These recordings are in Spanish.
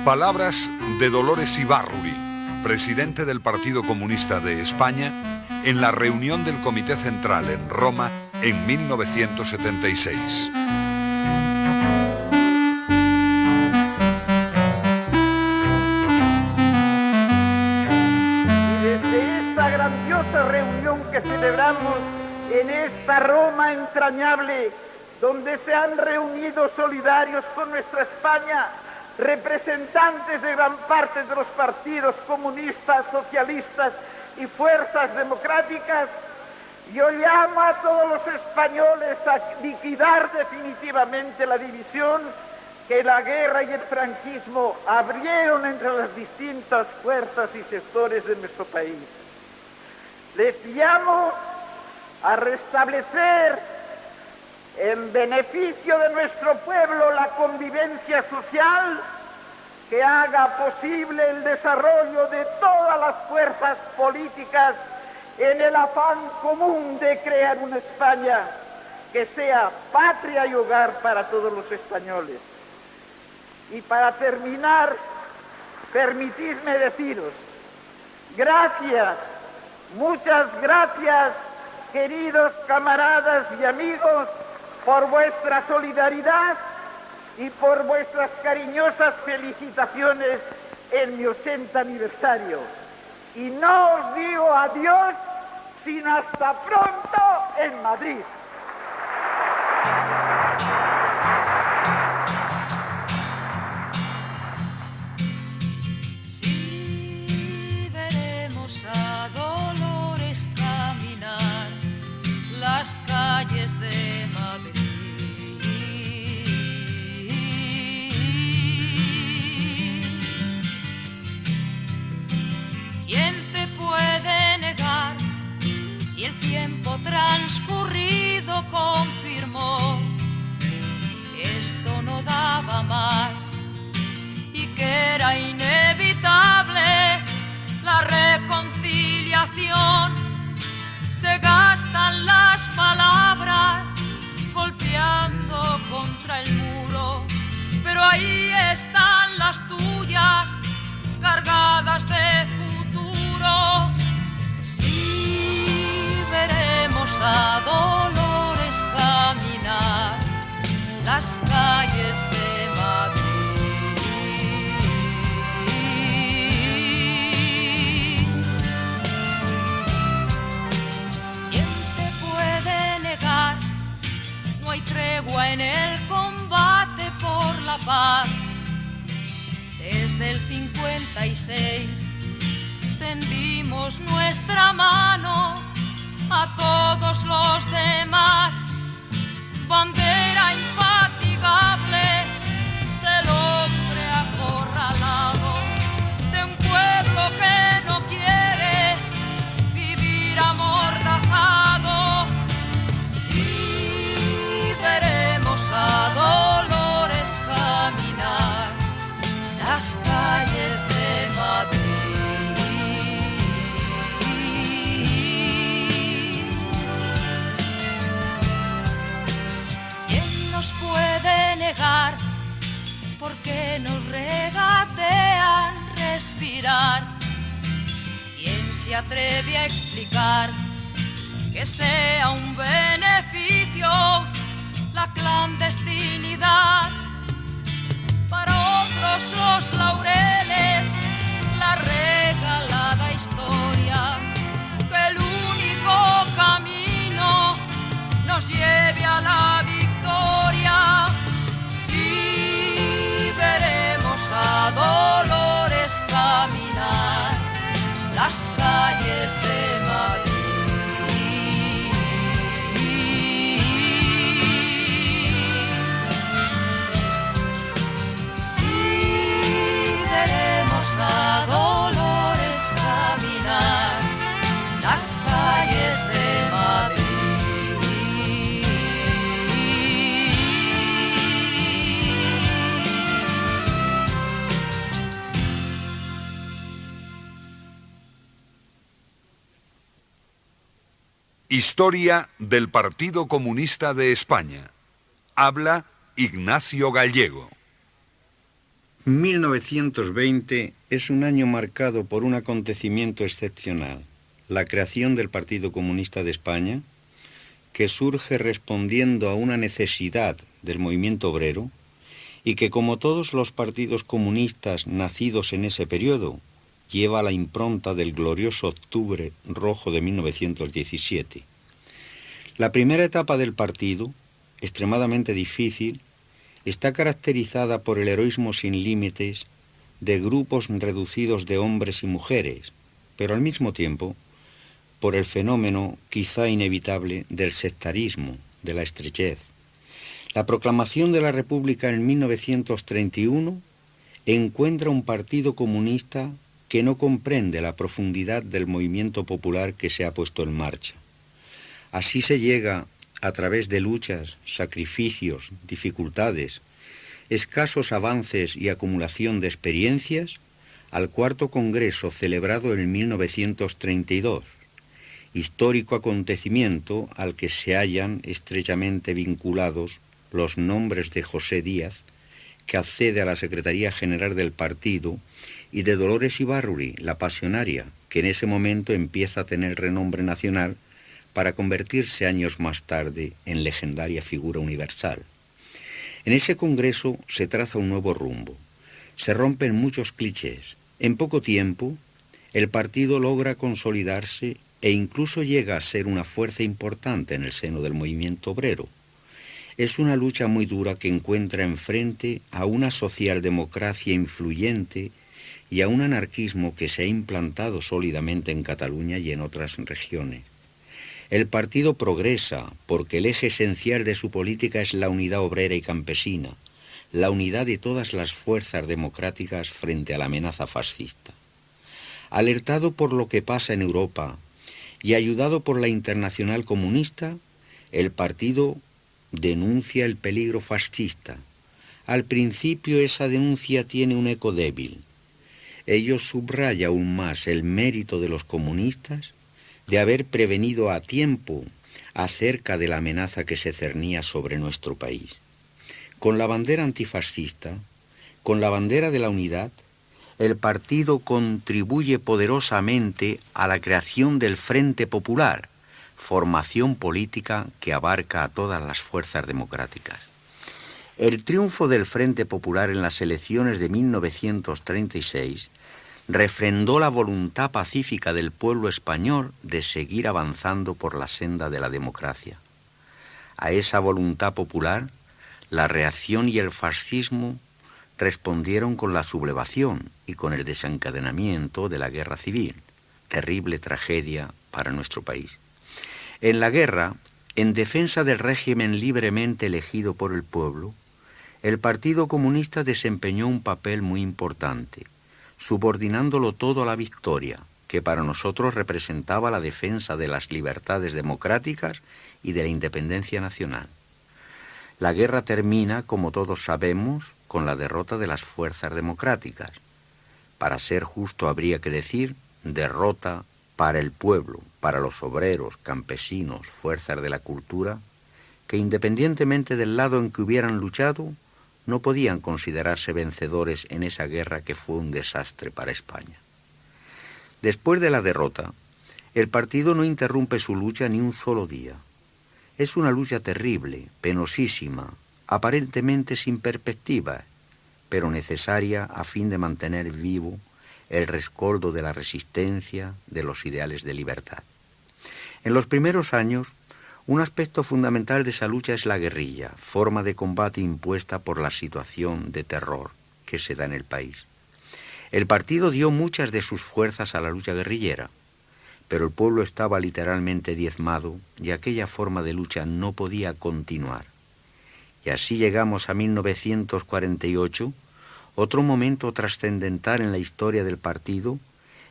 Palabras de Dolores Ibárruri, presidente del Partido Comunista de España, en la reunión del Comité Central en Roma en 1976. Y desde esta grandiosa reunión que celebramos en esta Roma entrañable, donde se han reunido solidarios con nuestra España, representantes de gran parte de los partidos comunistas, socialistas y fuerzas democráticas, yo llamo a todos los españoles a liquidar definitivamente la división que la guerra y el franquismo abrieron entre las distintas fuerzas y sectores de nuestro país. Les llamo a restablecer en beneficio de nuestro pueblo la convivencia social que haga posible el desarrollo de todas las fuerzas políticas en el afán común de crear una España que sea patria y hogar para todos los españoles. Y para terminar, permitidme deciros, gracias, muchas gracias, queridos camaradas y amigos, por vuestra solidaridad y por vuestras cariñosas felicitaciones en mi 80 aniversario. Y no os digo adiós, sino hasta pronto en Madrid. Sí, veremos a Dolores caminar las calles de Madrid. ¿Quién te puede negar si el tiempo transcurrido confirmó que esto no daba más y que era inevitable la reconciliación? Se gastan las palabras golpeando contra el muro, pero ahí están las tuyas cargadas de futuro. Sí, veremos a Dolores caminar las calles de Madrid. No hay tregua en el combate por la paz. Desde el 56 tendimos nuestra mano a todos los demás. Bandera infatigable del hombre acorralado, de un pueblo que no quiere vivir amordazado. Veremos a Dolores caminar las calles de Madrid. ¿Quién nos puede negar por qué nos regatean respirar? ¿Quién se atreve a explicar que sea un beneficio la clandestinidad? Para otros los laureles, la regalada historia, que el único camino nos lleve a la victoria. Sí, veremos a Dolores caminar las calles de Madrid. A Dolores caminar las calles de Madrid. Historia del Partido Comunista de España. Habla Ignacio Gallego. 1920 es un año marcado por un acontecimiento excepcional, la creación del Partido Comunista de España, que surge respondiendo a una necesidad del movimiento obrero y que, como todos los partidos comunistas nacidos en ese periodo, lleva la impronta del glorioso Octubre Rojo de 1917. La primera etapa del partido, extremadamente difícil, está caracterizada por el heroísmo sin límites de grupos reducidos de hombres y mujeres, pero al mismo tiempo por el fenómeno quizá inevitable del sectarismo, de la estrechez. La proclamación de la República en 1931 encuentra un partido comunista que no comprende la profundidad del movimiento popular que se ha puesto en marcha. Así se llega, a través de luchas, sacrificios, dificultades, escasos avances y acumulación de experiencias, al cuarto Congreso celebrado en 1932, histórico acontecimiento al que se hallan estrechamente vinculados los nombres de José Díaz, que accede a la Secretaría General del partido, y de Dolores Ibárruri, la pasionaria, que en ese momento empieza a tener renombre nacional para convertirse años más tarde en legendaria figura universal. En ese congreso se traza un nuevo rumbo, se rompen muchos clichés. En poco tiempo, el partido logra consolidarse e incluso llega a ser una fuerza importante en el seno del movimiento obrero. Es una lucha muy dura que encuentra enfrente a una socialdemocracia influyente y a un anarquismo que se ha implantado sólidamente en Cataluña y en otras regiones. El partido progresa porque el eje esencial de su política es la unidad obrera y campesina, la unidad de todas las fuerzas democráticas frente a la amenaza fascista. Alertado por lo que pasa en Europa y ayudado por la Internacional Comunista, el partido denuncia el peligro fascista. Al principio esa denuncia tiene un eco débil. Ello subraya aún más el mérito de los comunistas de haber prevenido a tiempo acerca de la amenaza que se cernía sobre nuestro país. Con la bandera antifascista, con la bandera de la unidad, el partido contribuye poderosamente a la creación del Frente Popular, formación política que abarca a todas las fuerzas democráticas. El triunfo del Frente Popular en las elecciones de 1936 refrendó la voluntad pacífica del pueblo español de seguir avanzando por la senda de la democracia. A esa voluntad popular, la reacción y el fascismo respondieron con la sublevación y con el desencadenamiento de la guerra civil, terrible tragedia para nuestro país. En la guerra, en defensa del régimen libremente elegido por el pueblo, el Partido Comunista desempeñó un papel muy importante, subordinándolo todo a la victoria, que para nosotros representaba la defensa de las libertades democráticas y de la independencia nacional. La guerra termina, como todos sabemos, con la derrota de las fuerzas democráticas. Para ser justo habría que decir derrota para el pueblo, para los obreros, campesinos, fuerzas de la cultura, que independientemente del lado en que hubieran luchado, no podían considerarse vencedores en esa guerra que fue un desastre para España. Después de la derrota, el partido no interrumpe su lucha ni un solo día. Es una lucha terrible, penosísima, aparentemente sin perspectiva, pero necesaria a fin de mantener vivo el rescoldo de la resistencia, de los ideales de libertad. En los primeros años, un aspecto fundamental de esa lucha es la guerrilla, forma de combate impuesta por la situación de terror que se da en el país. El partido dio muchas de sus fuerzas a la lucha guerrillera, pero el pueblo estaba literalmente diezmado y aquella forma de lucha no podía continuar. Y así llegamos a 1948, otro momento trascendental en la historia del partido,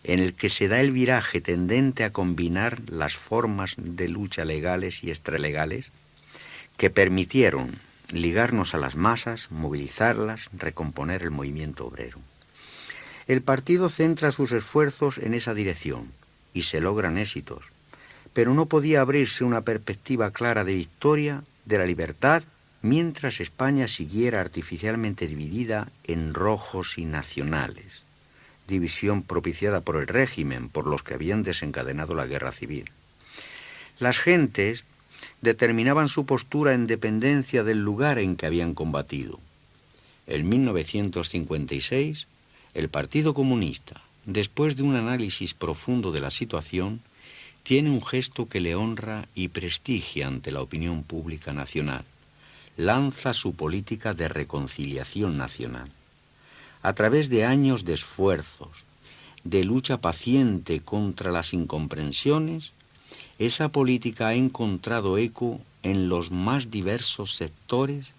en el que se da el viraje tendente a combinar las formas de lucha legales y extralegales que permitieron ligarnos a las masas, movilizarlas, recomponer el movimiento obrero. El partido centra sus esfuerzos en esa dirección y se logran éxitos, pero no podía abrirse una perspectiva clara de victoria, de la libertad mientras España siguiera artificialmente dividida en rojos y nacionales, división propiciada por el régimen, por los que habían desencadenado la guerra civil. Las gentes determinaban su postura en dependencia del lugar en que habían combatido. En 1956, el Partido Comunista, después de un análisis profundo de la situación, tiene un gesto que le honra y prestigia ante la opinión pública nacional. Lanza su política de reconciliación nacional. A través de años de esfuerzos, de lucha paciente contra las incomprensiones, esa política ha encontrado eco en los más diversos sectores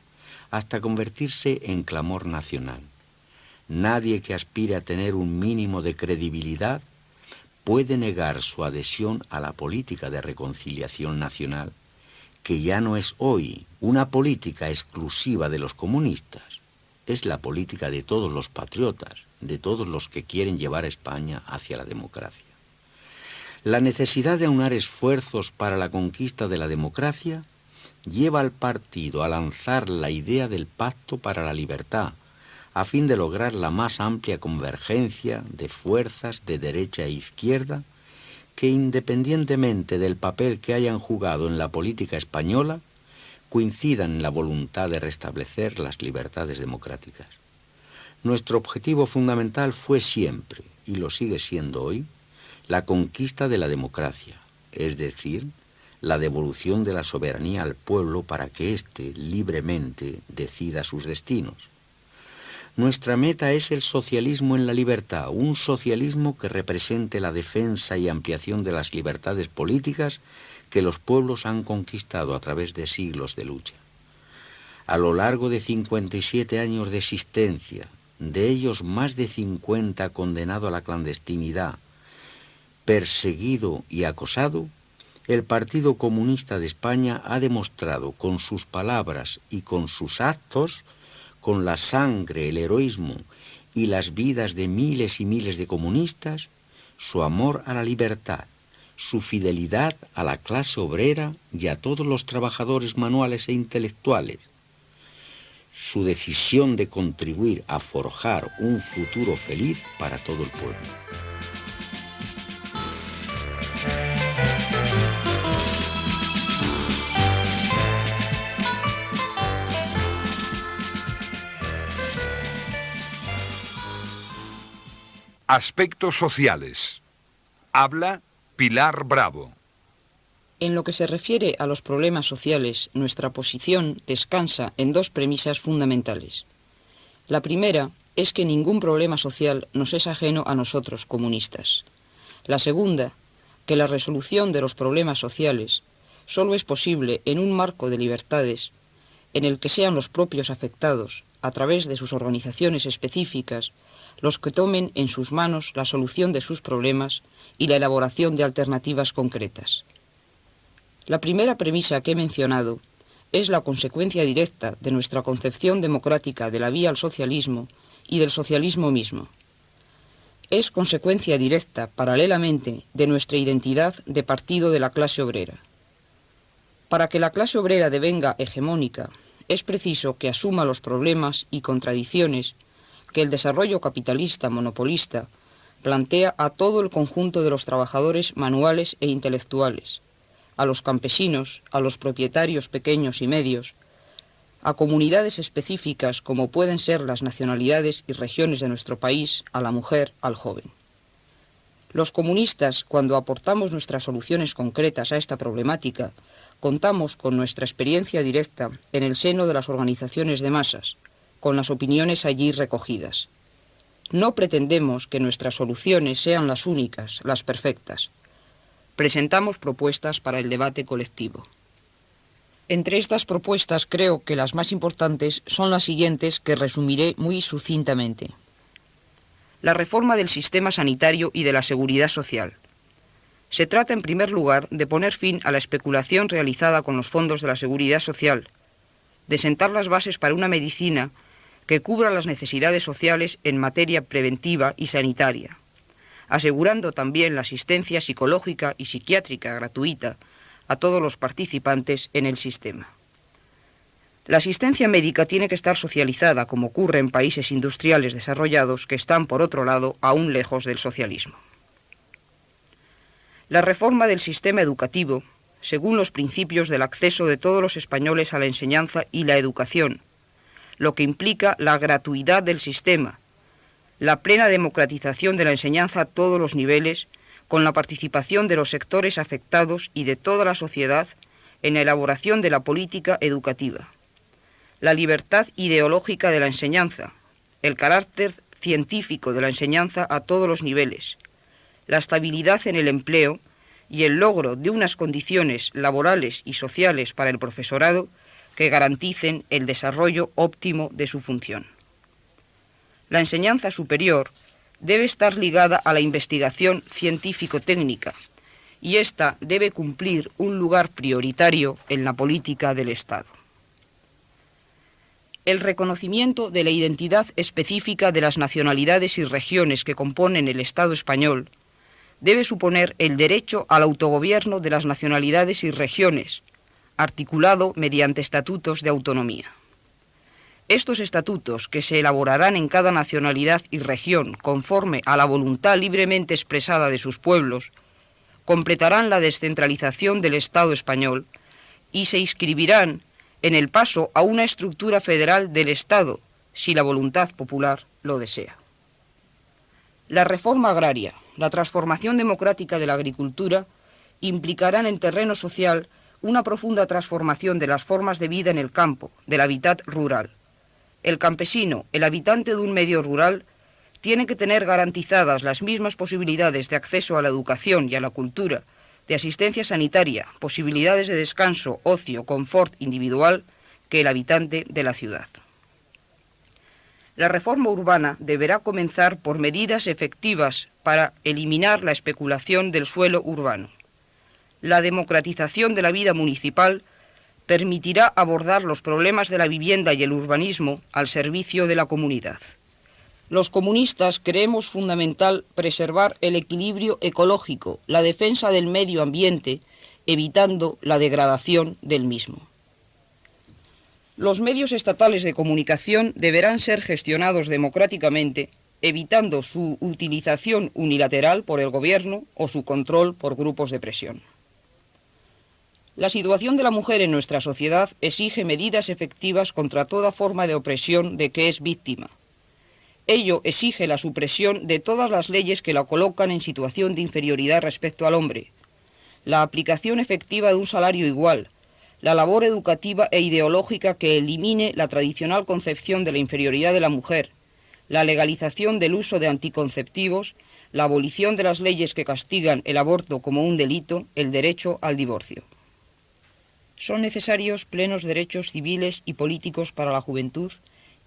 hasta convertirse en clamor nacional. Nadie que aspire a tener un mínimo de credibilidad puede negar su adhesión a la política de reconciliación nacional, que ya no es hoy una política exclusiva de los comunistas, es la política de todos los patriotas, de todos los que quieren llevar a España hacia la democracia. La necesidad de aunar esfuerzos para la conquista de la democracia lleva al partido a lanzar la idea del Pacto para la Libertad, a fin de lograr la más amplia convergencia de fuerzas de derecha e izquierda que, independientemente del papel que hayan jugado en la política española, coincidan en la voluntad de restablecer las libertades democráticas. Nuestro objetivo fundamental fue siempre, y lo sigue siendo hoy, la conquista de la democracia, es decir, la devolución de la soberanía al pueblo para que éste libremente decida sus destinos. Nuestra meta es el socialismo en la libertad, un socialismo que represente la defensa y ampliación de las libertades políticas que los pueblos han conquistado a través de siglos de lucha. A lo largo de 57 años de existencia, de ellos más de 50 condenado a la clandestinidad, perseguido y acosado, el Partido Comunista de España ha demostrado con sus palabras y con sus actos, con la sangre, el heroísmo y las vidas de miles y miles de comunistas, su amor a la libertad, su fidelidad a la clase obrera y a todos los trabajadores manuales e intelectuales, su decisión de contribuir a forjar un futuro feliz para todo el pueblo. Aspectos sociales. Habla Pilar Bravo. En lo que se refiere a los problemas sociales, nuestra posición descansa en dos premisas fundamentales. La primera es que ningún problema social nos es ajeno a nosotros, comunistas. La segunda, que la resolución de los problemas sociales solo es posible en un marco de libertades en el que sean los propios afectados, a través de sus organizaciones específicas, los que tomen en sus manos la solución de sus problemas y la elaboración de alternativas concretas. La primera premisa que he mencionado es la consecuencia directa de nuestra concepción democrática de la vía al socialismo y del socialismo mismo. Es consecuencia directa, paralelamente, de nuestra identidad de partido de la clase obrera. Para que la clase obrera devenga hegemónica, es preciso que asuma los problemas y contradicciones que el desarrollo capitalista monopolista plantea a todo el conjunto de los trabajadores manuales e intelectuales, a los campesinos, a los propietarios pequeños y medios, a comunidades específicas como pueden ser las nacionalidades y regiones de nuestro país, a la mujer, al joven. Los comunistas, cuando aportamos nuestras soluciones concretas a esta problemática, contamos con nuestra experiencia directa en el seno de las organizaciones de masas, con las opiniones allí recogidas. No pretendemos que nuestras soluciones sean las únicas, las perfectas. Presentamos propuestas para el debate colectivo. Entre estas propuestas creo que las más importantes son las siguientes que resumiré muy sucintamente. La reforma del sistema sanitario y de la seguridad social. Se trata en primer lugar de poner fin a la especulación realizada con los fondos de la seguridad social, de sentar las bases para una medicina que cubra las necesidades sociales en materia preventiva y sanitaria, asegurando también la asistencia psicológica y psiquiátrica gratuita a todos los participantes en el sistema. La asistencia médica tiene que estar socializada, como ocurre en países industriales desarrollados que están, por otro lado, aún lejos del socialismo. La reforma del sistema educativo, según los principios del acceso de todos los españoles a la enseñanza y la educación, lo que implica la gratuidad del sistema, la plena democratización de la enseñanza a todos los niveles, con la participación de los sectores afectados y de toda la sociedad en la elaboración de la política educativa, la libertad ideológica de la enseñanza, el carácter científico de la enseñanza a todos los niveles, la estabilidad en el empleo y el logro de unas condiciones laborales y sociales para el profesorado que garanticen el desarrollo óptimo de su función. La enseñanza superior debe estar ligada a la investigación científico-técnica y ésta debe cumplir un lugar prioritario en la política del Estado. El reconocimiento de la identidad específica de las nacionalidades y regiones que componen el Estado español debe suponer el derecho al autogobierno de las nacionalidades y regiones, articulado mediante estatutos de autonomía. Estos estatutos, que se elaborarán en cada nacionalidad y región conforme a la voluntad libremente expresada de sus pueblos, completarán la descentralización del Estado español y se inscribirán en el paso a una estructura federal del Estado, si la voluntad popular lo desea. La reforma agraria, la transformación democrática de la agricultura, implicarán en terreno social una profunda transformación de las formas de vida en el campo, del hábitat rural. El campesino, el habitante de un medio rural, tiene que tener garantizadas las mismas posibilidades de acceso a la educación y a la cultura, de asistencia sanitaria, posibilidades de descanso, ocio, confort individual, que el habitante de la ciudad. La reforma urbana deberá comenzar por medidas efectivas para eliminar la especulación del suelo urbano. La democratización de la vida municipal permitirá abordar los problemas de la vivienda y el urbanismo al servicio de la comunidad. Los comunistas creemos fundamental preservar el equilibrio ecológico, la defensa del medio ambiente, evitando la degradación del mismo. Los medios estatales de comunicación deberán ser gestionados democráticamente, evitando su utilización unilateral por el gobierno o su control por grupos de presión. La situación de la mujer en nuestra sociedad exige medidas efectivas contra toda forma de opresión de que es víctima. Ello exige la supresión de todas las leyes que la colocan en situación de inferioridad respecto al hombre, la aplicación efectiva de un salario igual, la labor educativa e ideológica que elimine la tradicional concepción de la inferioridad de la mujer, la legalización del uso de anticonceptivos, la abolición de las leyes que castigan el aborto como un delito, el derecho al divorcio. Son necesarios plenos derechos civiles y políticos para la juventud,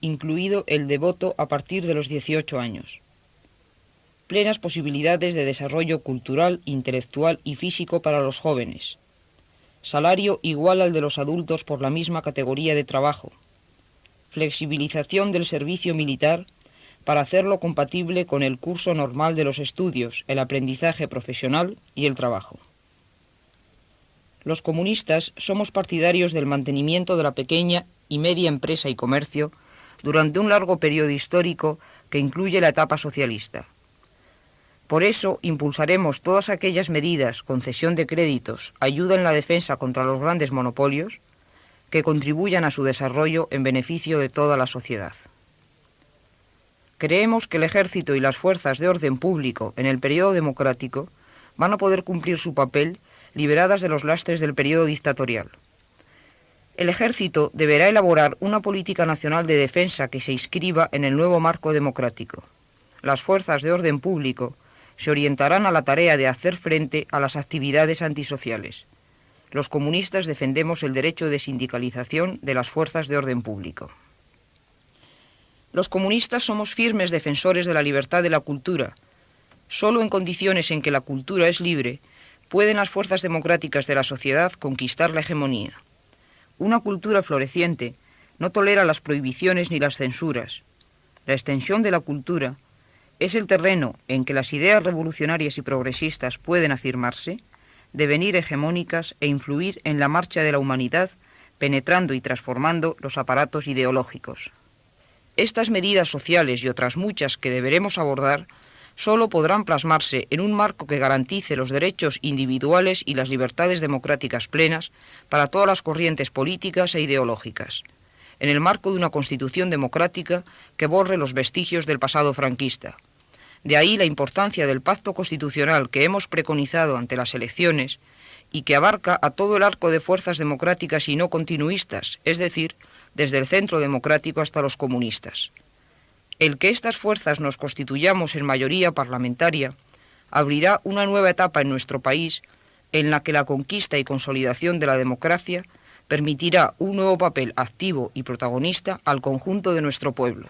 incluido el de voto a partir de los 18 años. Plenas posibilidades de desarrollo cultural, intelectual y físico para los jóvenes. Salario igual al de los adultos por la misma categoría de trabajo. Flexibilización del servicio militar para hacerlo compatible con el curso normal de los estudios, el aprendizaje profesional y el trabajo. Los comunistas somos partidarios del mantenimiento de la pequeña y media empresa y comercio durante un largo periodo histórico que incluye la etapa socialista. Por eso impulsaremos todas aquellas medidas, concesión de créditos, ayuda en la defensa contra los grandes monopolios, que contribuyan a su desarrollo en beneficio de toda la sociedad. Creemos que el ejército y las fuerzas de orden público en el periodo democrático van a poder cumplir su papel liberadas de los lastres del periodo dictatorial. El ejército deberá elaborar una política nacional de defensa que se inscriba en el nuevo marco democrático. Las fuerzas de orden público se orientarán a la tarea de hacer frente a las actividades antisociales. Los comunistas defendemos el derecho de sindicalización de las fuerzas de orden público. Los comunistas somos firmes defensores de la libertad de la cultura. Solo en condiciones en que la cultura es libre, pueden las fuerzas democráticas de la sociedad conquistar la hegemonía. Una cultura floreciente no tolera las prohibiciones ni las censuras. La extensión de la cultura es el terreno en que las ideas revolucionarias y progresistas pueden afirmarse, devenir hegemónicas e influir en la marcha de la humanidad, penetrando y transformando los aparatos ideológicos. Estas medidas sociales y otras muchas que deberemos abordar solo podrán plasmarse en un marco que garantice los derechos individuales y las libertades democráticas plenas para todas las corrientes políticas e ideológicas, en el marco de una Constitución democrática que borre los vestigios del pasado franquista. De ahí la importancia del pacto constitucional que hemos preconizado ante las elecciones y que abarca a todo el arco de fuerzas democráticas y no continuistas, es decir, desde el centro democrático hasta los comunistas. El que estas fuerzas nos constituyamos en mayoría parlamentaria abrirá una nueva etapa en nuestro país en la que la conquista y consolidación de la democracia permitirá un nuevo papel activo y protagonista al conjunto de nuestro pueblo.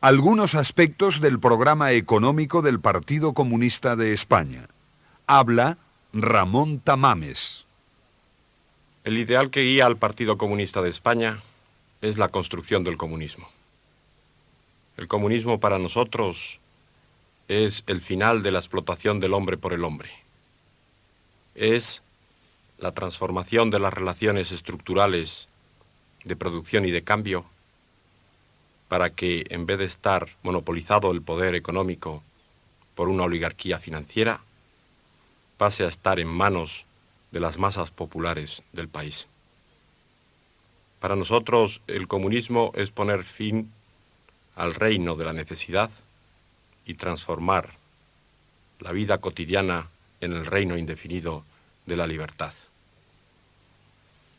Algunos aspectos del programa económico del Partido Comunista de España. Habla Ramón Tamames. El ideal que guía al Partido Comunista de España es la construcción del comunismo. El comunismo para nosotros es el final de la explotación del hombre por el hombre. Es la transformación de las relaciones estructurales de producción y de cambio para que, en vez de estar monopolizado el poder económico por una oligarquía financiera, pase a estar en manos de las masas populares del país. Para nosotros, el comunismo es poner fin al reino de la necesidad y transformar la vida cotidiana en el reino indefinido de la libertad.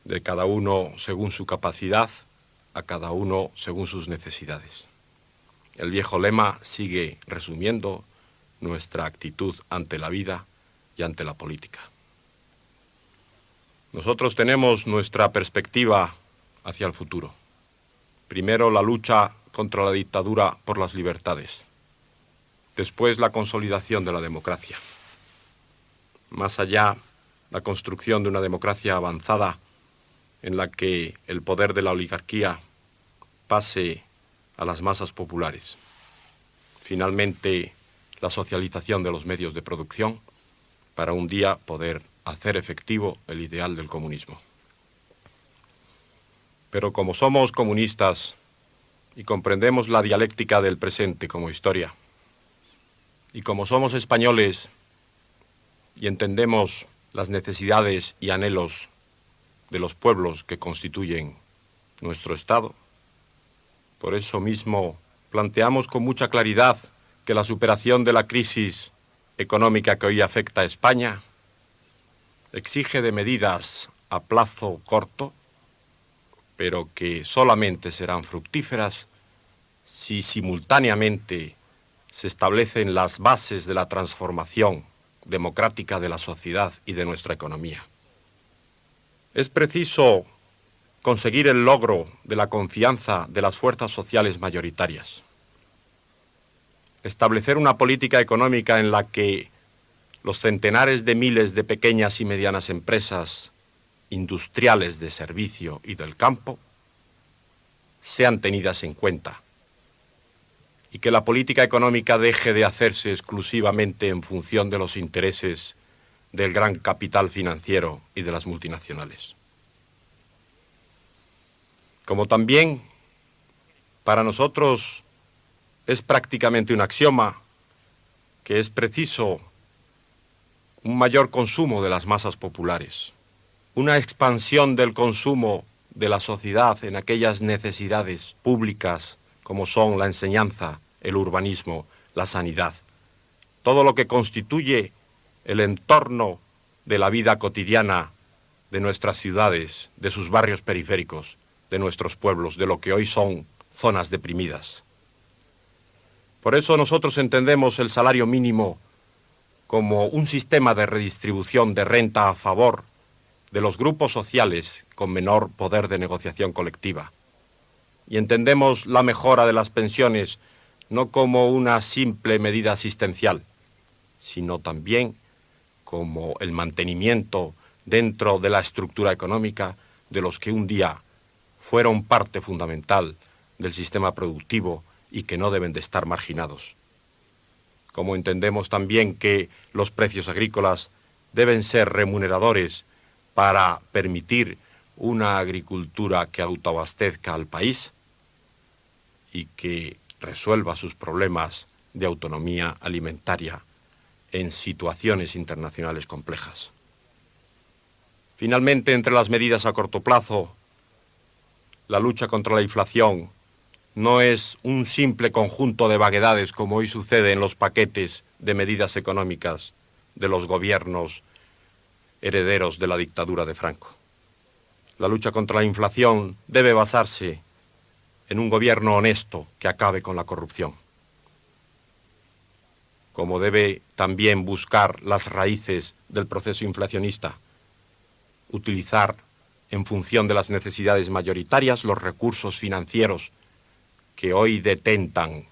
De cada uno según su capacidad, a cada uno según sus necesidades. El viejo lema sigue resumiendo nuestra actitud ante la vida y ante la política. Nosotros tenemos nuestra perspectiva hacia el futuro. Primero, la lucha contra la dictadura por las libertades. Después, la consolidación de la democracia. Más allá, la construcción de una democracia avanzada en la que el poder de la oligarquía pase a las masas populares. Finalmente, la socialización de los medios de producción para un día poder hacer efectivo el ideal del comunismo. Pero como somos comunistas y comprendemos la dialéctica del presente como historia, y como somos españoles y entendemos las necesidades y anhelos de los pueblos que constituyen nuestro Estado, por eso mismo planteamos con mucha claridad que la superación de la crisis económica que hoy afecta a España exige de medidas a plazo corto, pero que solamente serán fructíferas si simultáneamente se establecen las bases de la transformación democrática de la sociedad y de nuestra economía. Es preciso conseguir el logro de la confianza de las fuerzas sociales mayoritarias. Establecer una política económica en la que los centenares de miles de pequeñas y medianas empresas industriales de servicio y del campo sean tenidas en cuenta y que la política económica deje de hacerse exclusivamente en función de los intereses del gran capital financiero y de las multinacionales. Como también para nosotros es prácticamente un axioma que es preciso un mayor consumo de las masas populares, una expansión del consumo de la sociedad en aquellas necesidades públicas como son la enseñanza, el urbanismo, la sanidad, todo lo que constituye el entorno de la vida cotidiana de nuestras ciudades, de sus barrios periféricos, de nuestros pueblos, de lo que hoy son zonas deprimidas. Por eso nosotros entendemos el salario mínimo como un sistema de redistribución de renta a favor de los grupos sociales con menor poder de negociación colectiva. Y entendemos la mejora de las pensiones no como una simple medida asistencial, sino también como el mantenimiento dentro de la estructura económica de los que un día fueron parte fundamental del sistema productivo y que no deben de estar marginados. Como entendemos también que los precios agrícolas deben ser remuneradores para permitir una agricultura que autoabastezca al país y que resuelva sus problemas de autonomía alimentaria en situaciones internacionales complejas. Finalmente, entre las medidas a corto plazo, la lucha contra la inflación no es un simple conjunto de vaguedades como hoy sucede en los paquetes de medidas económicas de los gobiernos herederos de la dictadura de Franco. La lucha contra la inflación debe basarse en un gobierno honesto que acabe con la corrupción, como debe también buscar las raíces del proceso inflacionista, utilizar en función de las necesidades mayoritarias los recursos financieros que hoy detentan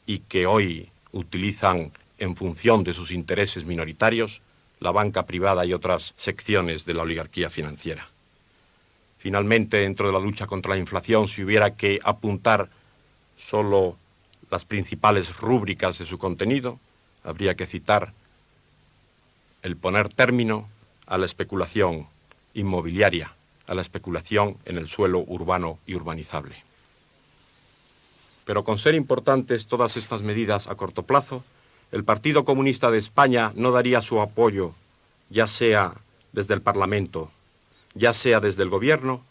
y que hoy utilizan en función de sus intereses minoritarios la banca privada y otras secciones de la oligarquía financiera. Finalmente, dentro de la lucha contra la inflación, si hubiera que apuntar solo las principales rúbricas de su contenido, habría que citar el poner término a la especulación inmobiliaria, a la especulación en el suelo urbano y urbanizable. Pero con ser importantes todas estas medidas a corto plazo, el Partido Comunista de España no daría su apoyo, ya sea desde el Parlamento, ya sea desde el Gobierno,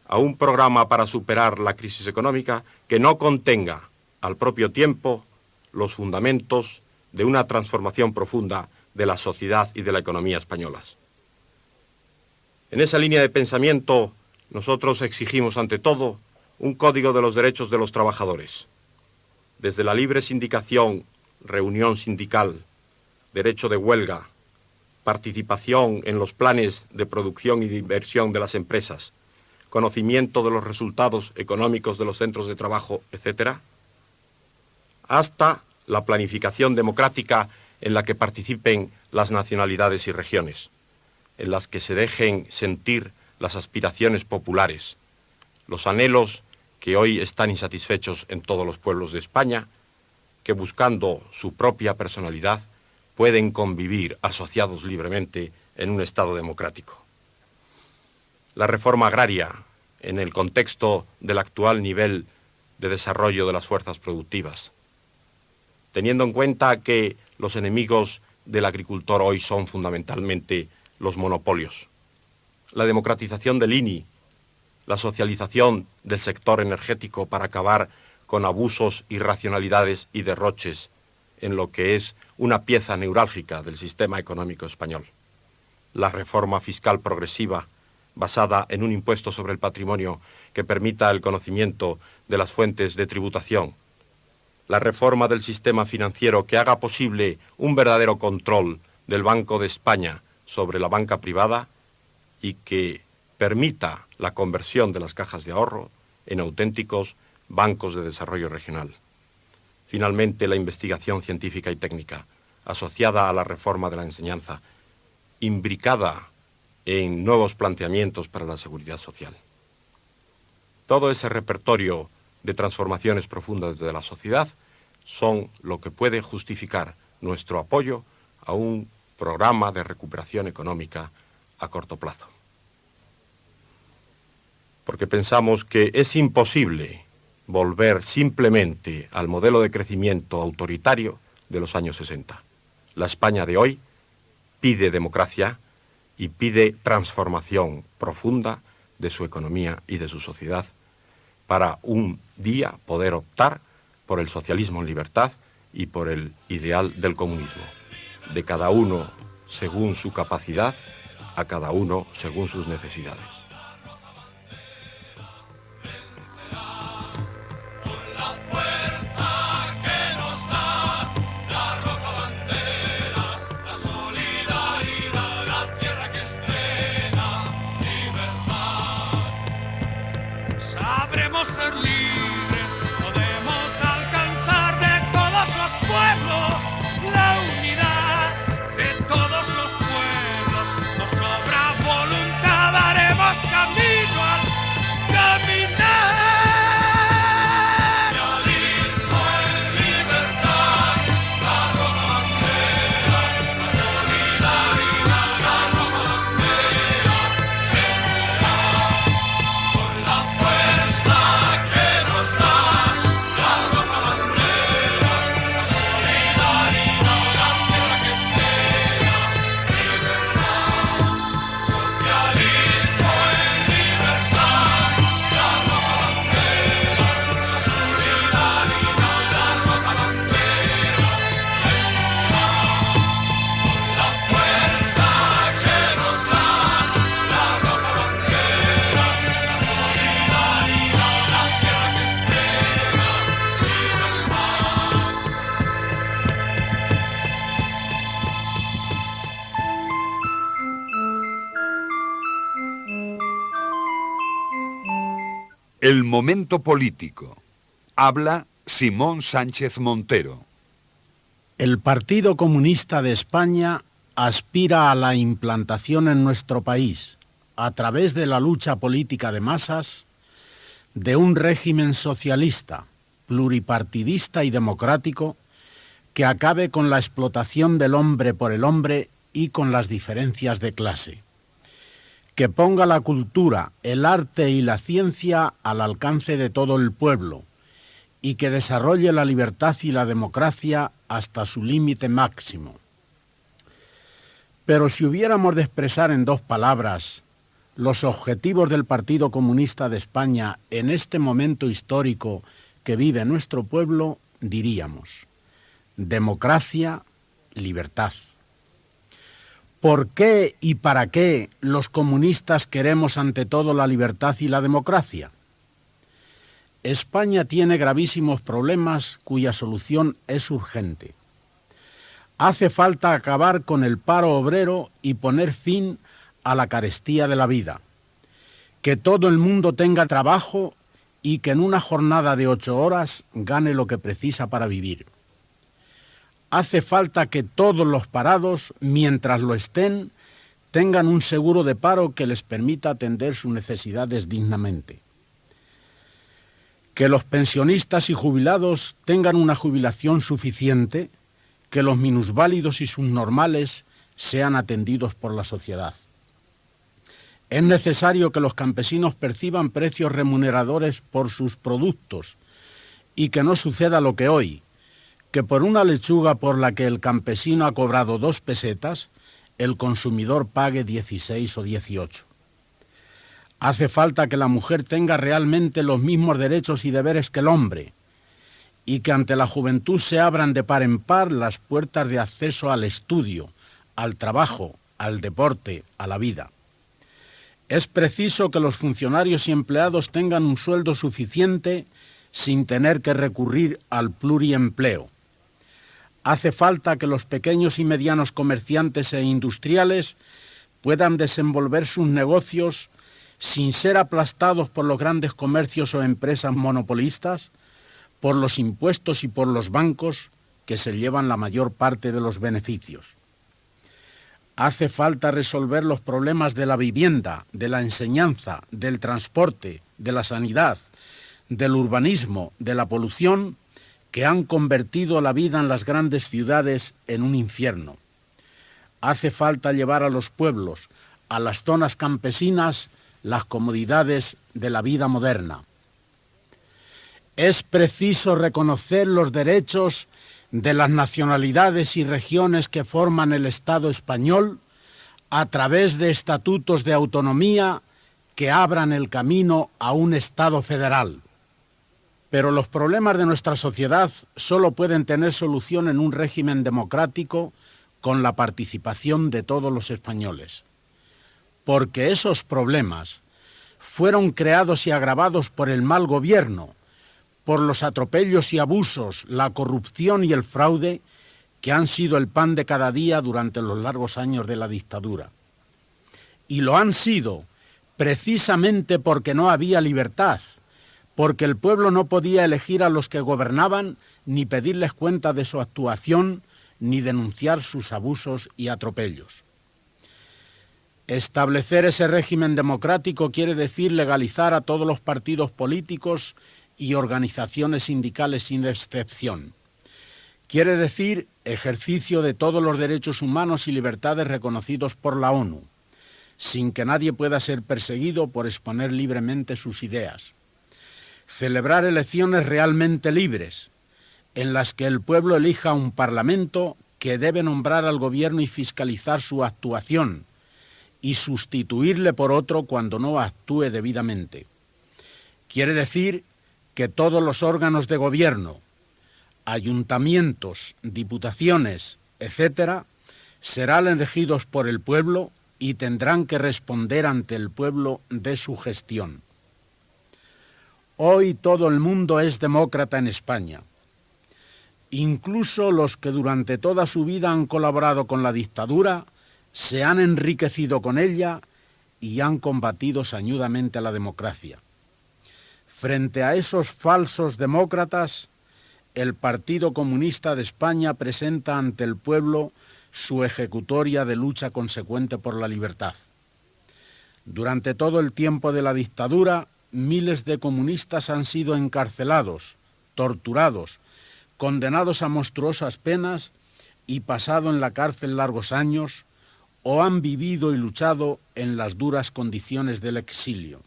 a un programa para superar la crisis económica que no contenga al propio tiempo los fundamentos de una transformación profunda de la sociedad y de la economía españolas. En esa línea de pensamiento, nosotros exigimos ante todo un código de los derechos de los trabajadores, desde la libre sindicación, reunión sindical, derecho de huelga, participación en los planes de producción y de inversión de las empresas, conocimiento de los resultados económicos de los centros de trabajo, etc., hasta la planificación democrática en la que participen las nacionalidades y regiones, en las que se dejen sentir las aspiraciones populares, los anhelos que hoy están insatisfechos en todos los pueblos de España, que buscando su propia personalidad pueden convivir asociados libremente en un Estado democrático. La reforma agraria, en el contexto del actual nivel de desarrollo de las fuerzas productivas, teniendo en cuenta que los enemigos del agricultor hoy son fundamentalmente los monopolios. La democratización del INI, la socialización del sector energético para acabar con abusos, irracionalidades y derroches en lo que es una pieza neurálgica del sistema económico español. La reforma fiscal progresiva, basada en un impuesto sobre el patrimonio que permita el conocimiento de las fuentes de tributación. La reforma del sistema financiero que haga posible un verdadero control del Banco de España sobre la banca privada y que permita la conversión de las cajas de ahorro en auténticos bancos de desarrollo regional. Finalmente, la investigación científica y técnica, asociada a la reforma de la enseñanza, imbricada en nuevos planteamientos para la seguridad social. Todo ese repertorio de transformaciones profundas de la sociedad son lo que puede justificar nuestro apoyo a un programa de recuperación económica a corto plazo. Porque pensamos que es imposible volver simplemente al modelo de crecimiento autoritario de los años 60. La España de hoy pide democracia y pide transformación profunda de su economía y de su sociedad para un día poder optar por el socialismo en libertad y por el ideal del comunismo, de cada uno según su capacidad, a cada uno según sus necesidades. Sabremos ser libres, podemos alcanzar de todos los pueblos la unidad. De todos los pueblos nos sobra voluntad, haremos camino al caminar. Socialismo en libertad, la roja bandera, la solidaridad, la roja bandera, vencerá con la fuerza que nos da la roja bandera, la solidaridad, la tierra que espera, libertad. Socialismo en libertad, la roja bandera, la solidaridad, la roja bandera, con la fuerza que nos da la roja bandera, la solidaridad, la tierra que espera, El momento político. Habla Simón Sánchez Montero. El Partido Comunista de España aspira a la implantación en nuestro país, a través de la lucha política de masas, de un régimen socialista, pluripartidista y democrático que acabe con la explotación del hombre por el hombre y con las diferencias de clase, que ponga la cultura, el arte y la ciencia al alcance de todo el pueblo y que desarrolle la libertad y la democracia hasta su límite máximo. Pero si hubiéramos de expresar en 2 palabras los objetivos del Partido Comunista de España en este momento histórico que vive nuestro pueblo, diríamos: democracia, libertad. ¿Por qué y para qué los comunistas queremos ante todo la libertad y la democracia? España tiene gravísimos problemas cuya solución es urgente. Hace falta acabar con el paro obrero y poner fin a la carestía de la vida. Que todo el mundo tenga trabajo y que en una jornada de 8 horas gane lo que precisa para vivir. Hace falta que todos los parados, mientras lo estén, tengan un seguro de paro que les permita atender sus necesidades dignamente. Que los pensionistas y jubilados tengan una jubilación suficiente, que los minusválidos y subnormales sean atendidos por la sociedad. Es necesario que los campesinos perciban precios remuneradores por sus productos y que no suceda lo que hoy, que por una lechuga por la que el campesino ha cobrado 2 pesetas, el consumidor pague 16 o 18. Hace falta que la mujer tenga realmente los mismos derechos y deberes que el hombre y que ante la juventud se abran de par en par las puertas de acceso al estudio, al trabajo, al deporte, a la vida. Es preciso que los funcionarios y empleados tengan un sueldo suficiente sin tener que recurrir al pluriempleo. Hace falta que los pequeños y medianos comerciantes e industriales puedan desenvolver sus negocios sin ser aplastados por los grandes comercios o empresas monopolistas, por los impuestos y por los bancos que se llevan la mayor parte de los beneficios. Hace falta resolver los problemas de la vivienda, de la enseñanza, del transporte, de la sanidad, del urbanismo, de la polución, que han convertido la vida en las grandes ciudades en un infierno. Hace falta llevar a los pueblos, a las zonas campesinas, las comodidades de la vida moderna. Es preciso reconocer los derechos de las nacionalidades y regiones que forman el Estado español a través de estatutos de autonomía que abran el camino a un Estado federal. Pero los problemas de nuestra sociedad solo pueden tener solución en un régimen democrático con la participación de todos los españoles. Porque esos problemas fueron creados y agravados por el mal gobierno, por los atropellos y abusos, la corrupción y el fraude que han sido el pan de cada día durante los largos años de la dictadura. Y lo han sido precisamente porque no había libertad, porque el pueblo no podía elegir a los que gobernaban, ni pedirles cuenta de su actuación, ni denunciar sus abusos y atropellos. Establecer ese régimen democrático quiere decir legalizar a todos los partidos políticos y organizaciones sindicales sin excepción. Quiere decir ejercicio de todos los derechos humanos y libertades reconocidos por la ONU, sin que nadie pueda ser perseguido por exponer libremente sus ideas. Celebrar elecciones realmente libres, en las que el pueblo elija un parlamento que debe nombrar al gobierno y fiscalizar su actuación, y sustituirle por otro cuando no actúe debidamente. Quiere decir que todos los órganos de gobierno, ayuntamientos, diputaciones, etc., serán elegidos por el pueblo y tendrán que responder ante el pueblo de su gestión. Hoy todo el mundo es demócrata en España. Incluso los que durante toda su vida han colaborado con la dictadura se han enriquecido con ella y han combatido sañudamente a la democracia. Frente a esos falsos demócratas, el Partido Comunista de España presenta ante el pueblo su ejecutoria de lucha consecuente por la libertad. Durante todo el tiempo de la dictadura, miles de comunistas han sido encarcelados, torturados, condenados a monstruosas penas y pasado en la cárcel largos años, o han vivido y luchado en las duras condiciones del exilio.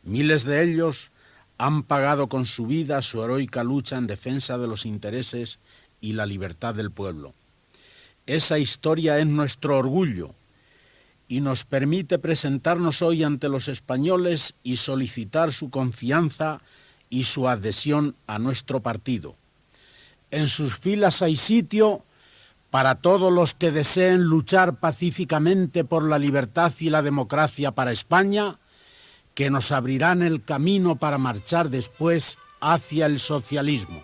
Miles de ellos han pagado con su vida su heroica lucha en defensa de los intereses y la libertad del pueblo. Esa historia es nuestro orgullo y nos permite presentarnos hoy ante los españoles y solicitar su confianza y su adhesión a nuestro partido. En sus filas hay sitio para todos los que deseen luchar pacíficamente por la libertad y la democracia para España, que nos abrirán el camino para marchar después hacia el socialismo.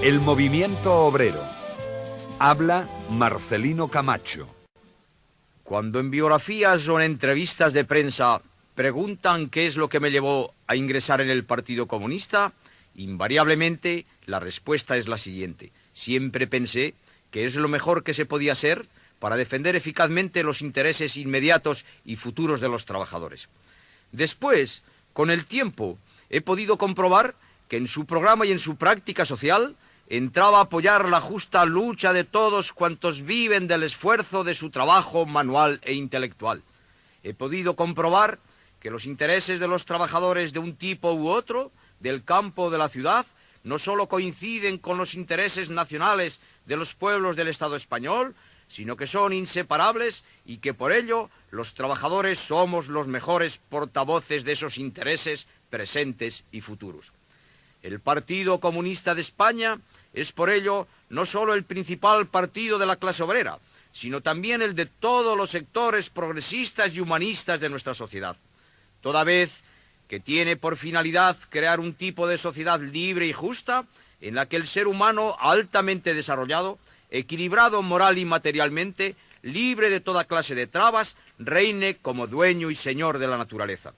El movimiento obrero. Habla Marcelino Camacho. Cuando en biografías o en entrevistas de prensa preguntan qué es lo que me llevó a ingresar en el Partido Comunista, invariablemente la respuesta es la siguiente. Siempre pensé que es lo mejor que se podía hacer para defender eficazmente los intereses inmediatos y futuros de los trabajadores. Después, con el tiempo, he podido comprobar que en su programa y en su práctica social entraba a apoyar la justa lucha de todos cuantos viven del esfuerzo de su trabajo manual e intelectual. He podido comprobar que los intereses de los trabajadores de un tipo u otro, del campo o de la ciudad, no solo coinciden con los intereses nacionales de los pueblos del Estado español, sino que son inseparables y que por ello los trabajadores somos los mejores portavoces de esos intereses presentes y futuros. El Partido Comunista de España es por ello no solo el principal partido de la clase obrera, sino también el de todos los sectores progresistas y humanistas de nuestra sociedad, toda vez que tiene por finalidad crear un tipo de sociedad libre y justa en la que el ser humano altamente desarrollado, equilibrado moral y materialmente, libre de toda clase de trabas, reine como dueño y señor de la naturaleza.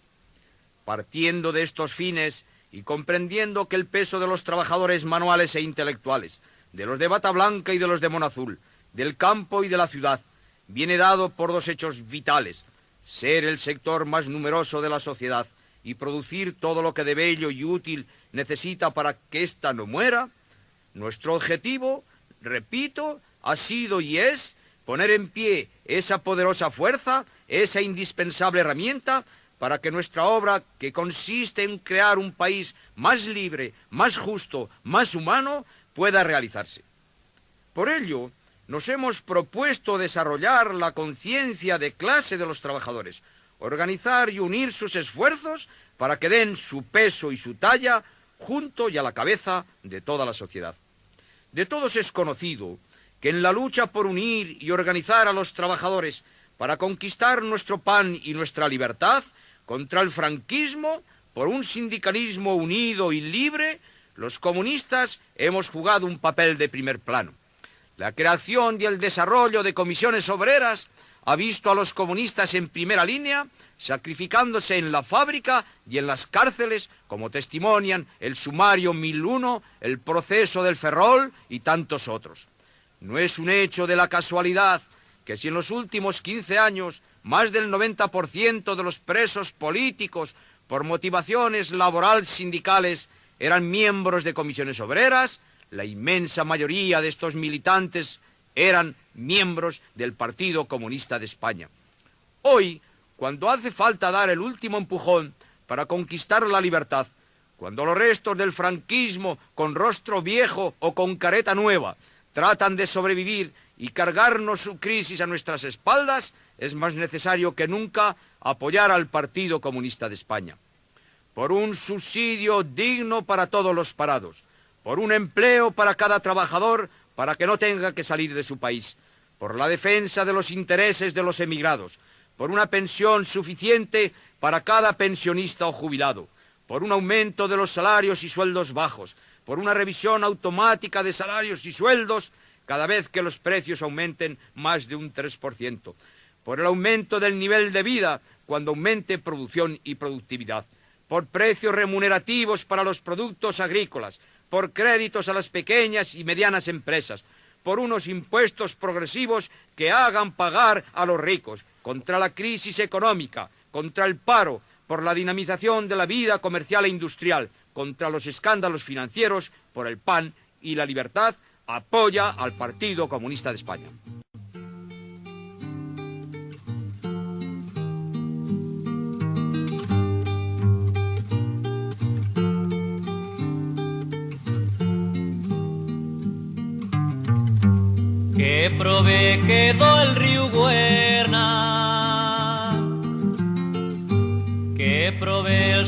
Partiendo de estos fines y comprendiendo que el peso de los trabajadores manuales e intelectuales, de los de bata blanca y de los de mono azul, del campo y de la ciudad, viene dado por dos hechos vitales: ser el sector más numeroso de la sociedad y producir todo lo que de bello y útil necesita para que ésta no muera, nuestro objetivo, repito, ha sido y es poner en pie esa poderosa fuerza, esa indispensable herramienta, para que nuestra obra, que consiste en crear un país más libre, más justo, más humano, pueda realizarse. Por ello, nos hemos propuesto desarrollar la conciencia de clase de los trabajadores, organizar y unir sus esfuerzos para que den su peso y su talla junto y a la cabeza de toda la sociedad. De todos es conocido que en la lucha por unir y organizar a los trabajadores para conquistar nuestro pan y nuestra libertad, contra el franquismo, por un sindicalismo unido y libre, los comunistas hemos jugado un papel de primer plano. La creación y el desarrollo de comisiones obreras ha visto a los comunistas en primera línea, sacrificándose en la fábrica y en las cárceles, como testimonian el sumario 1001, el proceso del Ferrol y tantos otros. No es un hecho de la casualidad que si en los últimos 15 años más del 90% de los presos políticos por motivaciones laboral sindicales eran miembros de comisiones obreras, la inmensa mayoría de estos militantes eran miembros del Partido Comunista de España. Hoy, cuando hace falta dar el último empujón para conquistar la libertad, cuando los restos del franquismo, con rostro viejo o con careta nueva, tratan de sobrevivir y cargarnos su crisis a nuestras espaldas, es más necesario que nunca apoyar al Partido Comunista de España. Por un subsidio digno para todos los parados, por un empleo para cada trabajador para que no tenga que salir de su país, por la defensa de los intereses de los emigrados, por una pensión suficiente para cada pensionista o jubilado, por un aumento de los salarios y sueldos bajos, por una revisión automática de salarios y sueldos cada vez que los precios aumenten más de un 3%, por el aumento del nivel de vida cuando aumente producción y productividad, por precios remunerativos para los productos agrícolas, por créditos a las pequeñas y medianas empresas, por unos impuestos progresivos que hagan pagar a los ricos, contra la crisis económica, contra el paro, por la dinamización de la vida comercial e industrial, contra los escándalos financieros, por el pan y la libertad, apoya al Partido Comunista de España. Que prové quedó el río Guerna, que prové el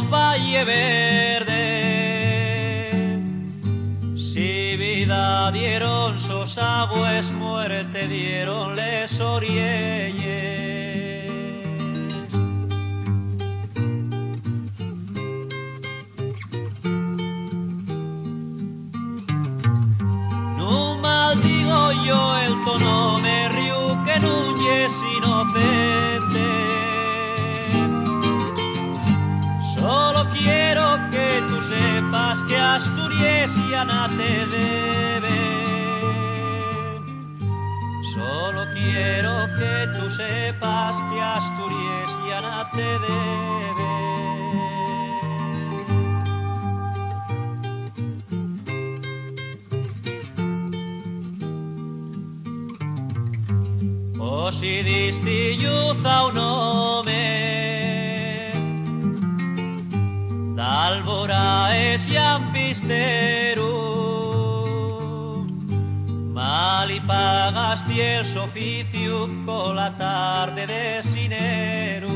Valle Verde. Si vida dieron sus aguas, muerte dieron les orielles. No maldigo yo el tono, me río que Núñez inocente. Solo quiero que tú sepas que Asturias ya no te debe. Solo quiero que tú sepas que Asturias ya no te debe. O si distilluza un home, d'Albora es llampistero, mal y pagas el oficio con la tarde de sinero.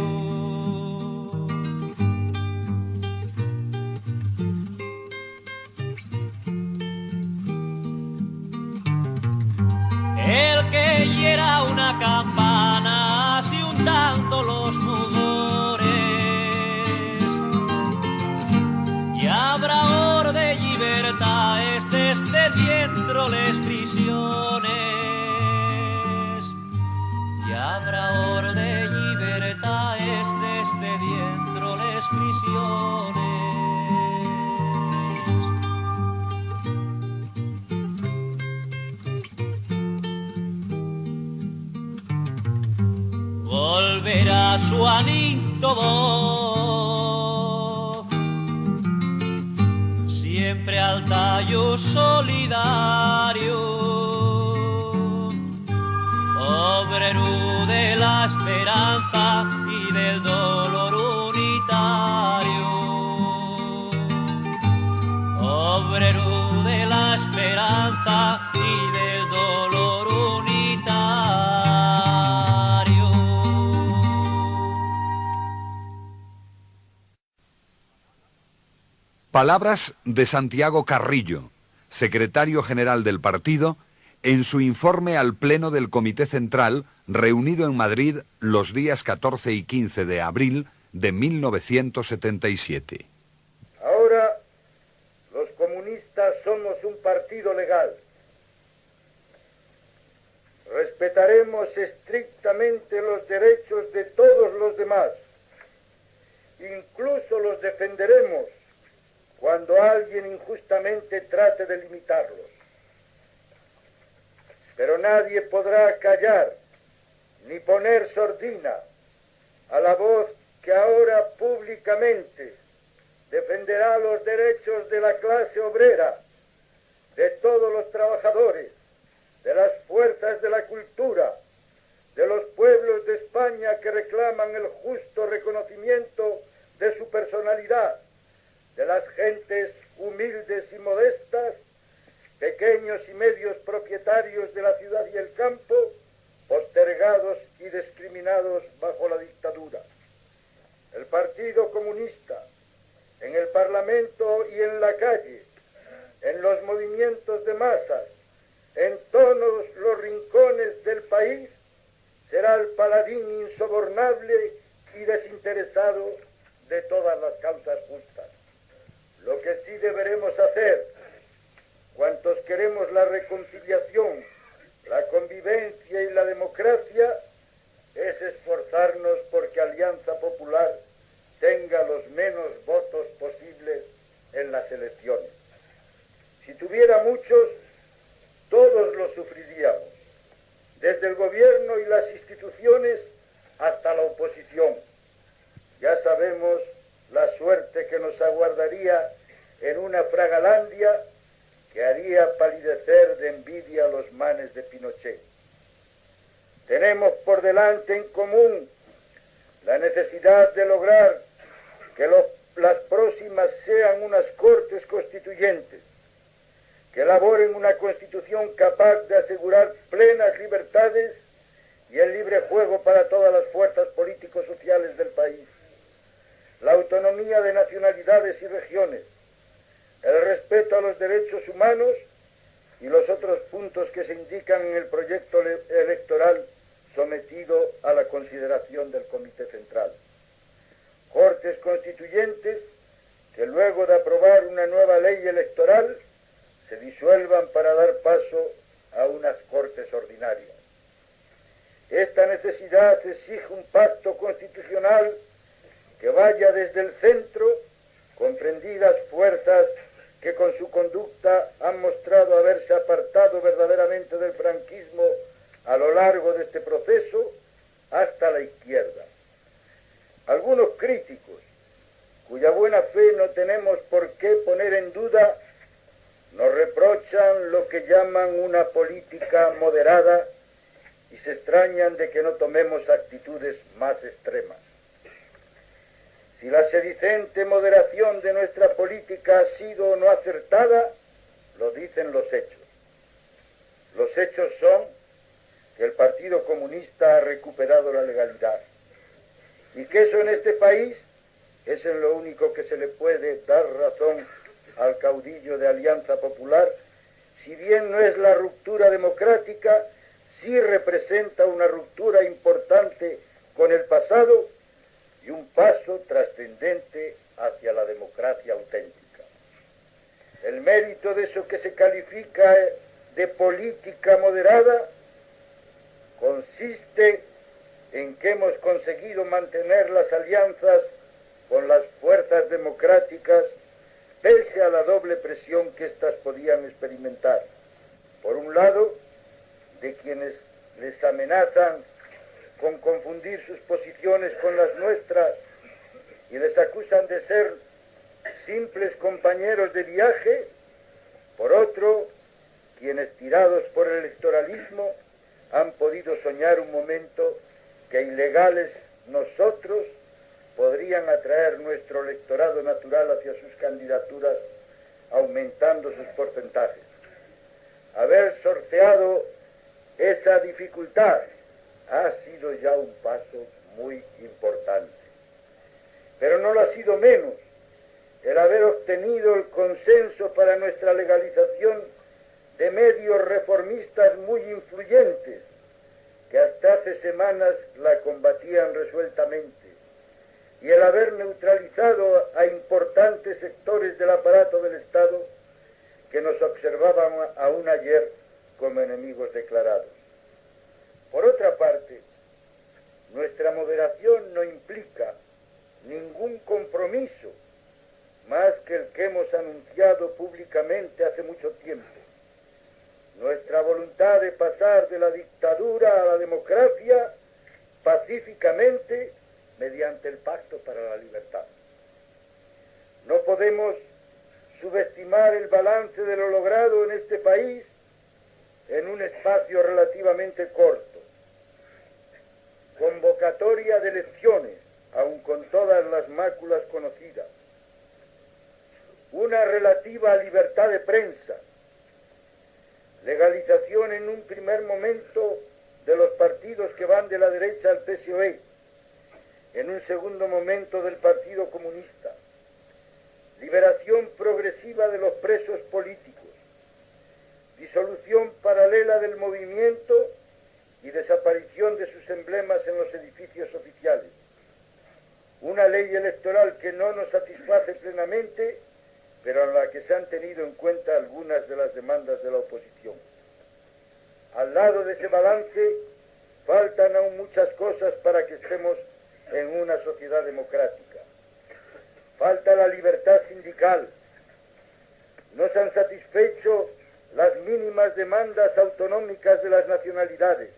El que hiera una campana así un tanto los mugores, y habrá hora de libertades desde dentro les prisiones, y habrá hora de libertades desde dentro les prisiones. Volverá su anito voz, siempre al tallo solidario, obrero de la esperanza y del dolor unitario, obrero de la esperanza y del dolor unitario. Palabras de Santiago Carrillo, secretario general del partido, en su informe al Pleno del Comité Central, reunido en Madrid los días 14 y 15 de abril de 1977. Ahora, los comunistas somos un partido legal. respetaremos estrictamente los derechos de todos los demás. Incluso los defenderemos cuando alguien injustamente trate de limitarlos. Pero nadie podrá callar ni poner sordina a la voz que ahora públicamente defenderá los derechos de la clase obrera, de todos los trabajadores, de las fuerzas de la cultura, de los pueblos de España que reclaman el justo reconocimiento de su personalidad, de las gentes humildes y modestas, pequeños y medios propietarios de la ciudad y el campo, postergados y discriminados bajo la dictadura. El Partido Comunista, en el Parlamento y en la calle, en los movimientos de masas, en todos los rincones del país, será el paladín insobornable y desinteresado de todas las causas justas. Lo que sí deberemos hacer, cuantos queremos la reconciliación, la convivencia y la democracia, es esforzarnos porque Alianza Popular tenga los menos votos posibles en las elecciones. Si tuviera muchos, todos los sufriríamos, desde el gobierno y las instituciones hasta la oposición. Ya sabemos la suerte que nos aguardaría en una Fragalandia que haría palidecer de envidia los manes de Pinochet. Tenemos por delante en común la necesidad de lograr que las próximas sean unas Cortes Constituyentes, que elaboren una Constitución capaz de asegurar plenas libertades y el libre juego para todas las fuerzas políticos sociales del país, la autonomía de nacionalidades y regiones, el respeto a los derechos humanos y los otros puntos que se indican en el proyecto electoral sometido a la consideración del Comité Central. Cortes Constituyentes que luego de aprobar una nueva ley electoral se disuelvan para dar paso a unas Cortes ordinarias. Esta necesidad exige un pacto constitucional que vaya desde el centro, comprendidas fuerzas que con su conducta han mostrado haberse apartado verdaderamente del franquismo a lo largo de este proceso, hasta la izquierda. Algunos críticos, cuya buena fe no tenemos por qué poner en duda, nos reprochan lo que llaman una política moderada y se extrañan de que no tomemos actitudes más extremas. Si la sedicente moderación de nuestra política ha sido o no acertada, lo dicen los hechos. Los hechos son que el Partido Comunista ha recuperado la legalidad y que eso en este país es en lo único que se le puede dar razón al caudillo de Alianza Popular, si bien no es la ruptura democrática, sí representa una ruptura importante con el pasado y un paso trascendente hacia la democracia auténtica. El mérito de eso que se califica de política moderada consiste en que hemos conseguido mantener las alianzas con las fuerzas democráticas pese a la doble presión que éstas podían experimentar. Por un lado, de quienes les amenazan con confundir sus posiciones con las nuestras y les acusan de ser simples compañeros de viaje. Por otro, quienes tirados por el electoralismo han podido soñar un momento que ilegales nosotros podrían atraer nuestro electorado natural hacia sus candidaturas, aumentando sus porcentajes. Haber sorteado esa dificultad ha sido ya un paso muy importante. Pero no lo ha sido menos el haber obtenido el consenso para nuestra legalización de medios reformistas muy influyentes, que hasta hace semanas la combatían resueltamente, y el haber neutralizado a importantes sectores del aparato del Estado que nos observaban aún ayer como enemigos declarados. Por otra parte, nuestra moderación no implica ningún compromiso más que el que hemos anunciado públicamente hace mucho tiempo. Nuestra voluntad de pasar de la dictadura a la democracia pacíficamente mediante el Pacto para la Libertad. No podemos subestimar el balance de lo logrado en este país en un espacio relativamente corto. Convocatoria de elecciones, aun con todas las máculas conocidas. Una relativa libertad de prensa. Legalización en un primer momento de los partidos que van de la derecha al PSOE. En un segundo momento del Partido Comunista. Liberación progresiva de los presos políticos. Disolución paralela del movimiento y desaparición de sus emblemas en los edificios oficiales. Una ley electoral que no nos satisface plenamente, pero en la que se han tenido en cuenta algunas de las demandas de la oposición. Al lado de ese balance, faltan aún muchas cosas para que estemos en una sociedad democrática. Falta la libertad sindical. No se han satisfecho las mínimas demandas autonómicas de las nacionalidades.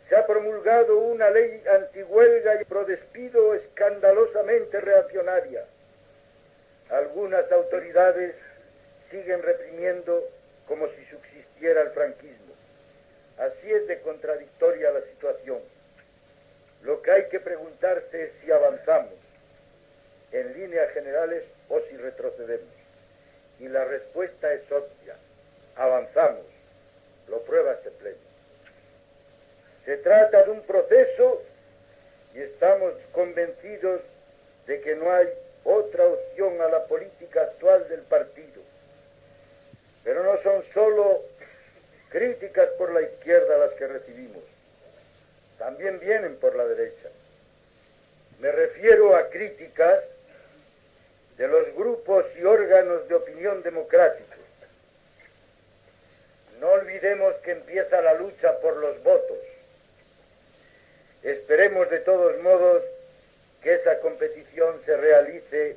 Se ha promulgado una ley antihuelga y prodespido escandalosamente reaccionaria. Algunas autoridades siguen reprimiendo como si subsistiera el franquismo. Así es de contradictoria la situación. Lo que hay que preguntarse es si avanzamos en líneas generales o si retrocedemos. Y la respuesta es obvia. Avanzamos. Lo prueba este pleno. Se trata de un proceso y estamos convencidos de que no hay otra opción a la política actual del partido. Pero no son solo críticas por la izquierda las que recibimos. También vienen por la derecha. Me refiero a críticas de los grupos y órganos de opinión democráticos. No olvidemos que empieza la lucha por los votos. Esperemos de todos modos que esa competición se realice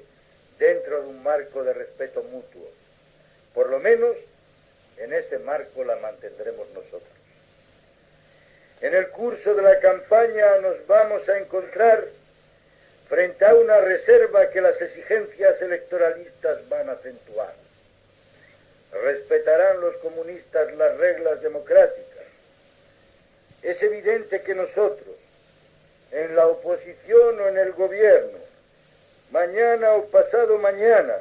dentro de un marco de respeto mutuo. Por lo menos en ese marco la mantendremos nosotros. En el curso de la campaña nos vamos a encontrar frente a una reserva que las exigencias electoralistas van a acentuar. ¿Respetarán los comunistas las reglas democráticas? Es evidente que nosotros, en la oposición o en el gobierno, mañana o pasado mañana,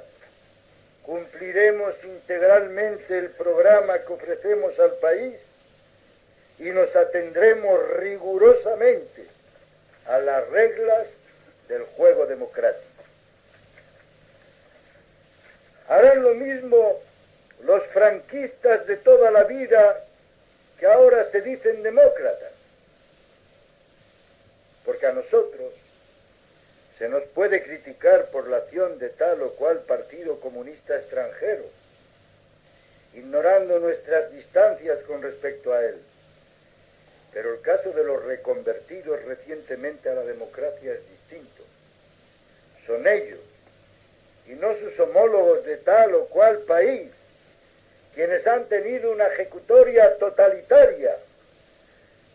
cumpliremos integralmente el programa que ofrecemos al país y nos atendremos rigurosamente a las reglas del juego democrático. Harán lo mismo los franquistas de toda la vida que ahora se dicen demócratas, porque a nosotros se nos puede criticar por la acción de tal o cual partido comunista extranjero, ignorando nuestras distancias con respecto a él. Pero el caso de los reconvertidos recientemente a la democracia es distinto. Son ellos, y no sus homólogos de tal o cual país, quienes han tenido una ejecutoria totalitaria,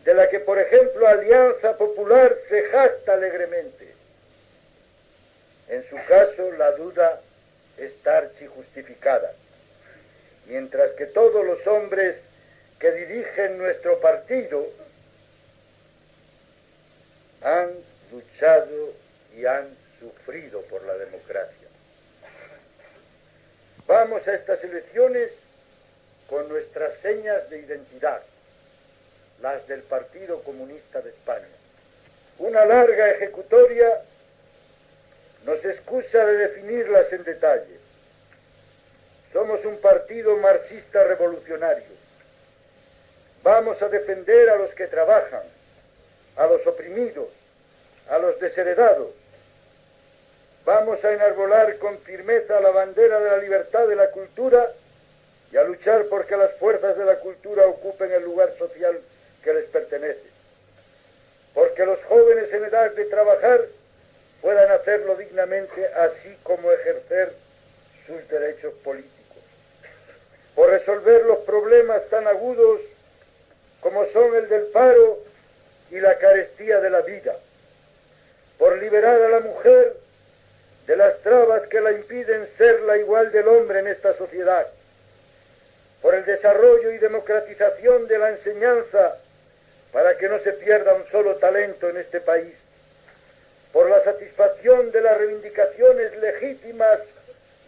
de la que, por ejemplo, Alianza Popular se jacta alegremente. En su caso, la duda está archijustificada, mientras que todos los hombres que dirigen nuestro partido han luchado y han sufrido por la democracia. Vamos a estas elecciones con nuestras señas de identidad, las del Partido Comunista de España. Una larga ejecutoria nos excusa de definirlas en detalle. Somos un partido marxista revolucionario. Vamos a defender a los que trabajan, a los oprimidos, a los desheredados. Vamos a enarbolar con firmeza la bandera de la libertad de la cultura y a luchar porque las fuerzas de la cultura ocupen el lugar social que les pertenece, porque los jóvenes en edad de trabajar puedan hacerlo dignamente, así como ejercer sus derechos políticos, por resolver los problemas tan agudos como son el del paro y la carestía de la vida, por liberar a la mujer de las trabas que la impiden ser la igual del hombre en esta sociedad, por el desarrollo y democratización de la enseñanza para que no se pierda un solo talento en este país, por la satisfacción de las reivindicaciones legítimas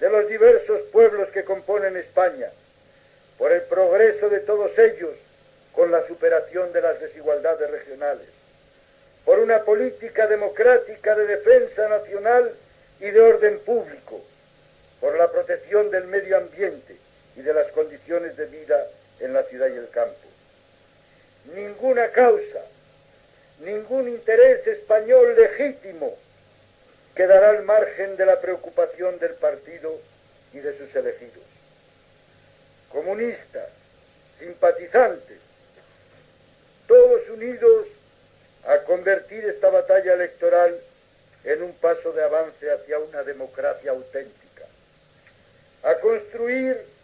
de los diversos pueblos que componen España, por el progreso de todos ellos con la superación de las desigualdades regionales, por una política democrática de defensa nacional y de orden público, por la protección del medio ambiente y de las condiciones de vida en la ciudad y el campo. Ninguna causa, ningún interés español legítimo quedará al margen de la preocupación del partido y de sus elegidos. Comunistas, simpatizantes, todos unidos a convertir esta batalla electoral en un paso de avance hacia una democracia auténtica, a construir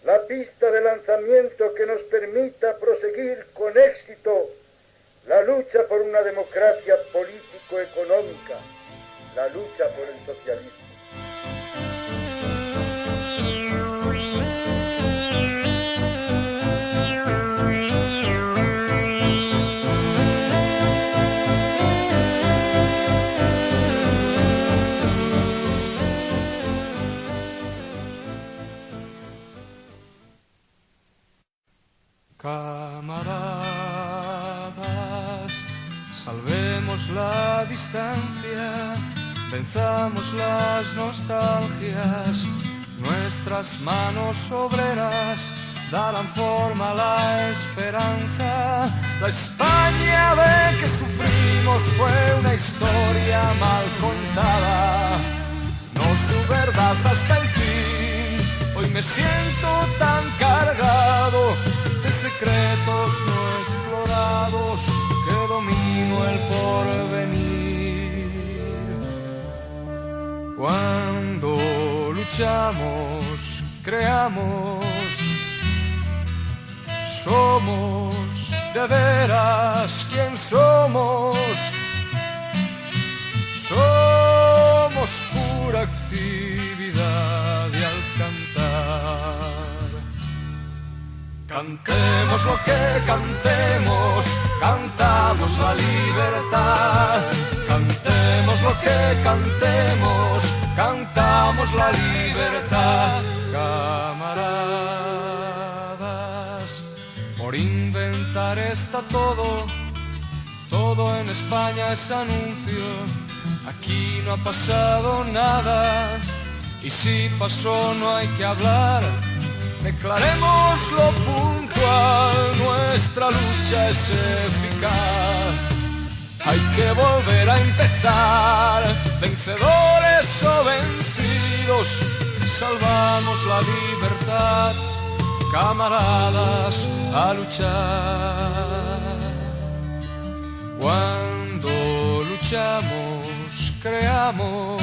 la pista de lanzamiento que nos permita proseguir con éxito la lucha por una democracia político-económica, la lucha por el socialismo. Camaradas, salvemos la distancia, venzamos las nostalgias, nuestras manos obreras darán forma a la esperanza. La España de que sufrimos fue una historia mal contada, no su verdad hasta el fin. Hoy me siento tan cargado de secretos no explorados que domino el porvenir. Cuando luchamos, creamos, somos de veras quien somos. Somos pura actividad y al cantar cantemos lo que cantemos, cantamos la libertad. Cantemos lo que cantemos, cantamos la libertad. Camaradas, por inventar está todo, todo en España es anuncio. Aquí no ha pasado nada, y si pasó no hay que hablar. Declaremos lo puntual, nuestra lucha es eficaz. Hay que volver a empezar, vencedores o vencidos, salvamos la libertad. Camaradas, a luchar. Cuando luchamos, creamos,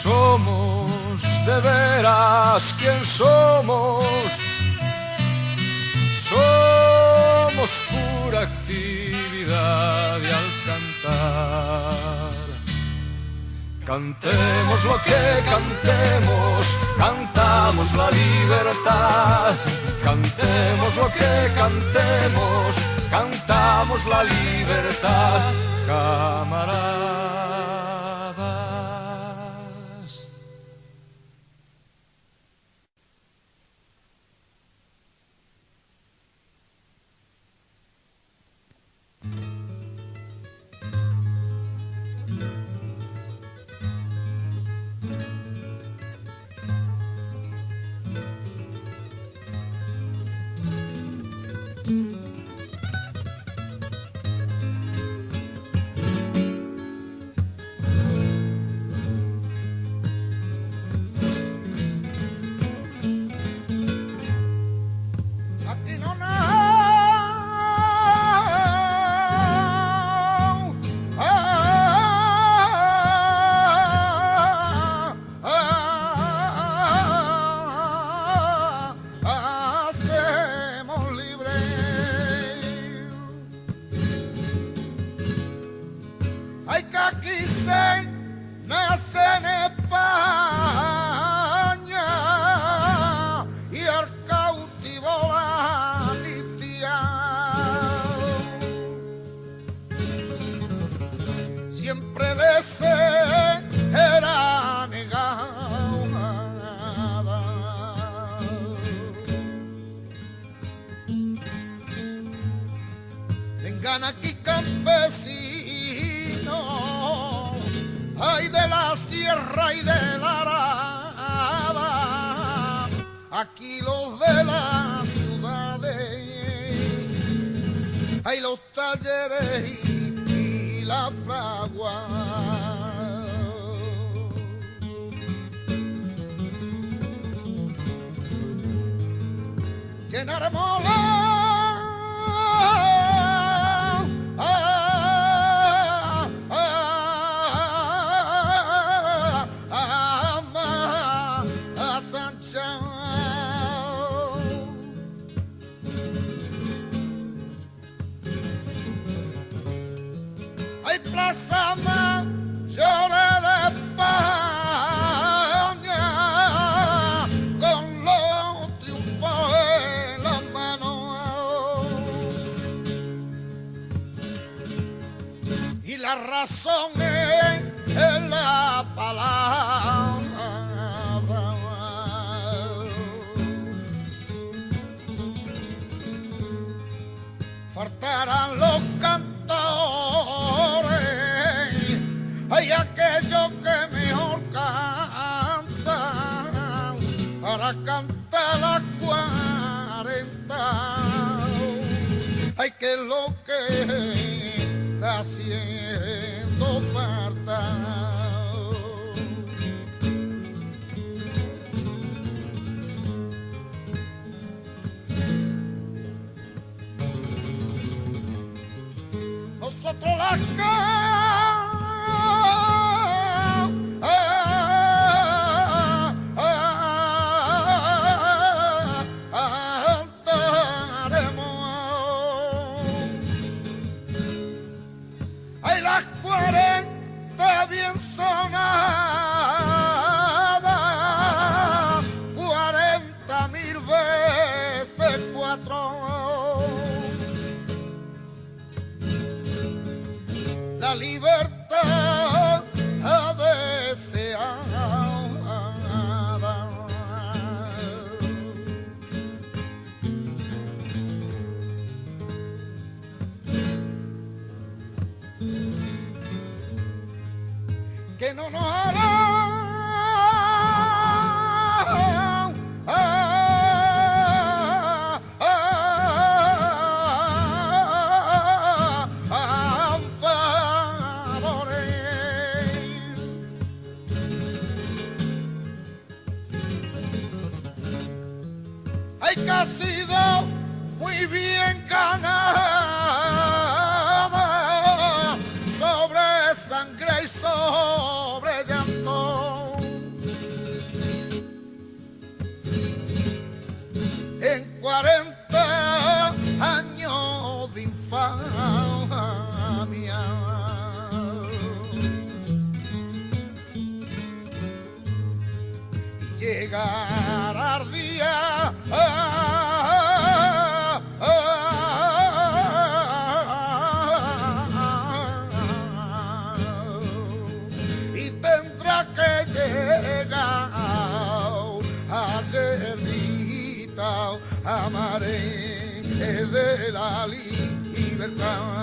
somos de veras quien somos. Somos pura actividad y al cantar cantemos lo que cantemos, cantamos la libertad. Cantemos lo que cantemos, cantamos la libertad. Camaradas. aquí los de las ciudades, hay los talleres y la fragua. Llenaremos hay plaza mayores de España con los triunfos en las manos y la razón es la palabra. Faltarán los cantores, hay aquellos que mejor cantan para cantar las 40. Hay que lo que está haciendo falta. Nosotros las cantaremos. Hay las 40 bien sonadas, 40.000 veces 4. La libertad deseada. Que no nos hará que ha sido muy bien ganada sobre sangre y sobre llanto. En 40 años de infamia llegará el día y tendrá que llegar a ser vida, amaré de la libertad.